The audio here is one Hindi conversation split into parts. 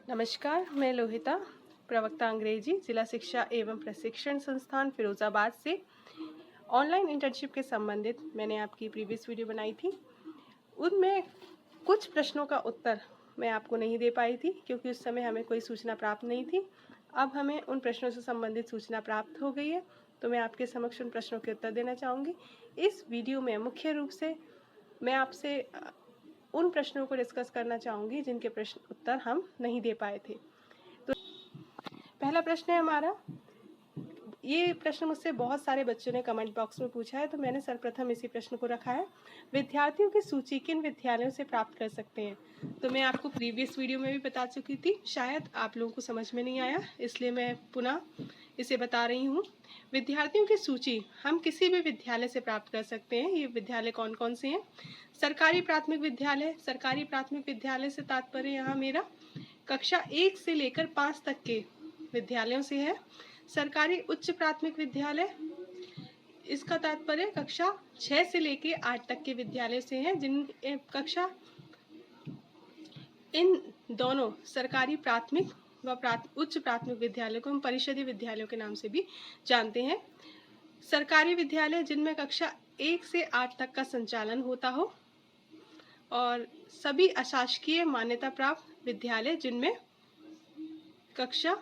नमस्कार, मैं लोहिता, प्रवक्ता अंग्रेजी, जिला शिक्षा एवं प्रशिक्षण संस्थान फिरोज़ाबाद से। ऑनलाइन इंटर्नशिप के संबंधित मैंने आपकी प्रीवियस वीडियो बनाई थी। उनमें कुछ प्रश्नों का उत्तर मैं आपको नहीं दे पाई थी क्योंकि उस समय हमें कोई सूचना प्राप्त नहीं थी। अब हमें उन प्रश्नों से संबंधित सूचना प्राप्त हो गई है, तो मैं आपके समक्ष उन प्रश्नों के उत्तर देना चाहूँगी। इस वीडियो में मुख्य रूप से मैं आपसे उन प्रश्नों को डिस्कस करना चाहूँगी जिनके प्रश्न उत्तर हम नहीं दे पाए थे। तो पहला प्रश्न है हमारा, ये प्रश्न मुझसे बहुत सारे बच्चों ने कमेंट बॉक्स में पूछा है, तो मैंने सर्वप्रथम इसी प्रश्न को रखा है। विद्यार्थियों की सूची किन विद्यालयों से प्राप्त कर सकते हैं? तो मैं आपको प्रीवियस वीडियो में भी बता चुकी थी, शायद आप लोगों को समझ में नहीं आया, इसलिए मैं पुनः इसे बता रही हूँ। विद्यार्थियों की सूची हम किसी भी विद्यालय से प्राप्त कर सकते हैं। ये विद्यालय कौन कौन से हैं? सरकारी प्राथमिक विद्यालय। सरकारी प्राथमिक विद्यालय से तात्पर्य यहाँ मेरा कक्षा 1 से लेकर 5 तक के विद्यालयों से है। सरकारी उच्च प्राथमिक विद्यालय, इसका तात्पर्य कक्षा 6 से लेकर 8 तक के विद्यालय से है, जिन कक्षा इन दोनों सरकारी प्राथमिक व उच्च प्राथमिक विद्यालय को हम परिषदीय विद्यालयों के नाम से भी जानते हैं। सरकारी विद्यालय जिनमें कक्षा 1 से 8 तक का संचालन होता हो, और सभी अशासकीय मान्यता प्राप्त विद्यालय जिनमें कक्षा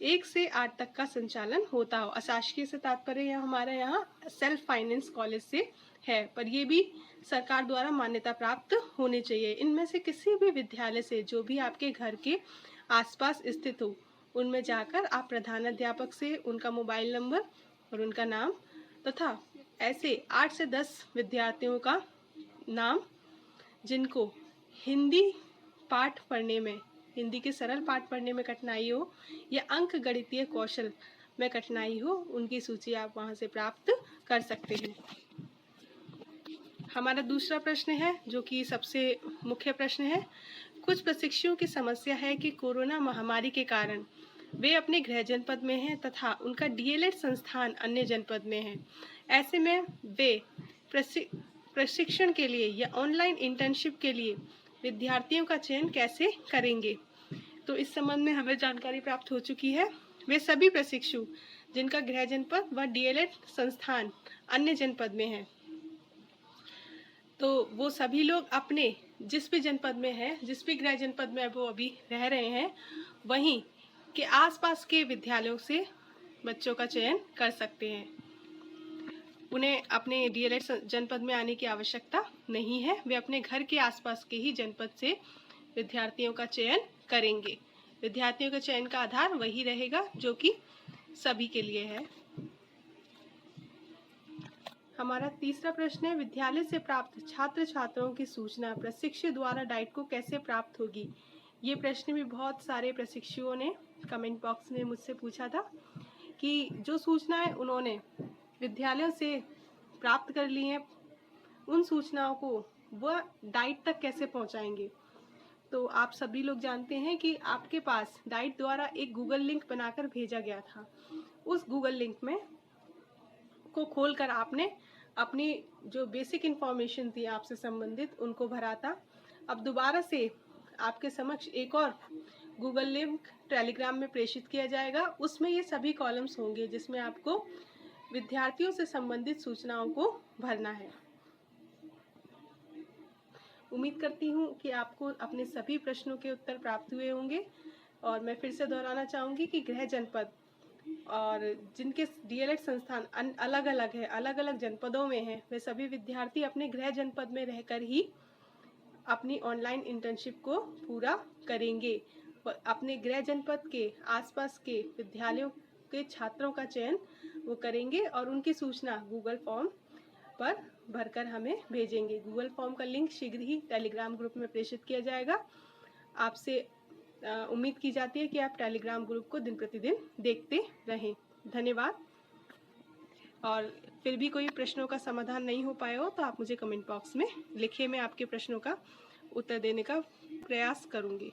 1 से 8 तक का संचालन होता हो। अशासकीय से तात्पर्य हमारा यहाँ सेल्फ फाइनेंस कॉलेज से है, पर ये भी सरकार द्वारा मान्यता प्राप्त होने चाहिए। इनमें से किसी भी विद्यालय से जो भी आपके घर के आसपास स्थित हो, उनमें जाकर आप प्रधानाध्यापक से उनका मोबाइल नंबर और उनका नाम तथा ऐसे 8 से 10 विद्यार्थियों का नाम जिनको हिंदी पाठ पढ़ने में, हिंदी के सरल पाठ पढ़ने में कठिनाई हो या अंक गणितीय कौशल में कठिनाई हो, उनकी सूची आप वहां से प्राप्त कर सकते हैं। हमारा दूसरा प्रश्न है, जो कि सबसे मुख्य प्रश्न है। कुछ प्रशिक्षुओं की समस्या है कि कोरोना महामारी के कारण वे अपने गृह जनपद में हैं तथा उनका डीएलएड संस्थान अन्य जनपद में है। ऐसे में वे प्रशिक्षण के लिए या ऑनलाइन इंटर्नशिप के लिए विद्यार्थियों का चयन कैसे करेंगे? तो इस संबंध में हमें जानकारी प्राप्त हो चुकी है। वे सभी प्रशिक्षु जिनका गृह जनपद व डीएलएड संस्थान अन्य जनपद में है, तो वो सभी लोग अपने जिस भी जनपद में है, जिस भी गृह जनपद में वो अभी रह रहे हैं, वहीं के आसपास के विद्यालयों से बच्चों का चयन कर सकते हैं। उन्हें अपने डीएलएड जनपद में आने की आवश्यकता नहीं है। वे अपने घर के आसपास के ही जनपद से विद्यार्थियों का चयन करेंगे। विद्यार्थियों के चयन का आधार वही रहेगा जो कि सभी के लिए है। हमारा तीसरा प्रश्न है, विद्यालय से प्राप्त छात्र छात्राओं की सूचना प्रशिक्षु द्वारा डाइट को कैसे प्राप्त होगी? ये प्रश्न भी बहुत सारे प्रशिक्षुओं ने कमेंट बॉक्स में मुझसे पूछा था कि जो सूचनाएं उन्होंने विद्यालयों से प्राप्त कर ली हैं, उन सूचनाओं को वह डाइट तक कैसे पहुंचाएंगे। तो आप सभी लोग जानते हैं कि आपके पास डाइट द्वारा एक गूगल लिंक बनाकर भेजा गया था। उस गूगल लिंक में को खोलकर आपने अपनी जो बेसिक इंफॉर्मेशन थी आपसे संबंधित, उनको भरा था। अब दोबारा से आपके समक्ष एक और गूगल लिंक टेलीग्राम में प्रेषित किया जाएगा। उसमें ये सभी कॉलम्स होंगे जिसमें आपको विद्यार्थियों से संबंधित सूचनाओं को भरना है। उम्मीद करती हूँ कि आपको अपने सभी प्रश्नों के उत्तर प्राप्त हुए होंगे, और मैं फिर से दोहराना चाहूँगी कि गृह जनपद और जिनके डीएलएड संस्थान अलग अलग है, अलग अलग जनपदों में हैं, वे सभी विद्यार्थी अपने गृह जनपद में रहकर ही अपनी ऑनलाइन इंटर्नशिप को पूरा करेंगे। अपने गृह जनपद के आसपास के विद्यालयों के छात्रों का चयन वो करेंगे और उनकी सूचना गूगल फॉर्म पर भरकर हमें भेजेंगे। गूगल फॉर्म का लिंक शीघ्र ही टेलीग्राम ग्रुप में प्रेषित किया जाएगा। आपसे उम्मीद की जाती है कि आप टेलीग्राम ग्रुप को दिन प्रतिदिन देखते रहें। धन्यवाद। और फिर भी कोई प्रश्नों का समाधान नहीं हो पाया हो तो आप मुझे कमेंट बॉक्स में लिखिए, मैं आपके प्रश्नों का उत्तर देने का प्रयास करूँगी।